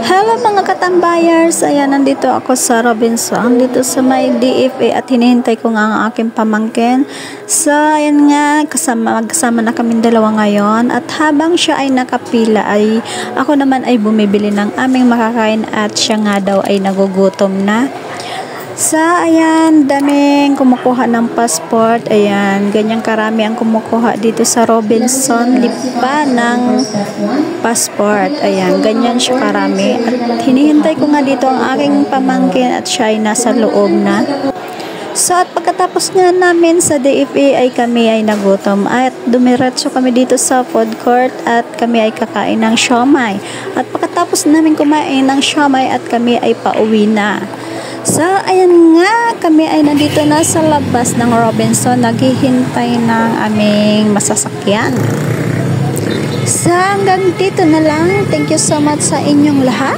Hello mga katambayers, ayan nandito ako sa Robinson, dito sa may DFA at hinihintay ko nga ang aking pamangkin. So ayan nga, magkasama na kaming dalawa ngayon at habang siya ay nakapila ay ako naman ay bumibili ng aming makakain at siya nga daw ay nagugutom na. So, ayan, daming kumukuha ng passport. Ayan, ganyang karami ang kumukuha dito sa Robinson. Lipa ng passport. Ayan, ganyan siya karami. At hinihintay ko nga dito ang aking pamangkin at siya ay nasa loob na. So, at pagkatapos nga namin sa DFA ay kami ay nagutom at dumiretso kami dito sa food court at kami ay kakain ng siomai. At pagkatapos namin kumain ng siomai at kami ay pauwi na. So, ayan nga, kami ay nandito na sa labas ng Robinson, naghihintay ng aming masasakyan. So, hanggang dito na lang. Thank you so much sa inyong lahat.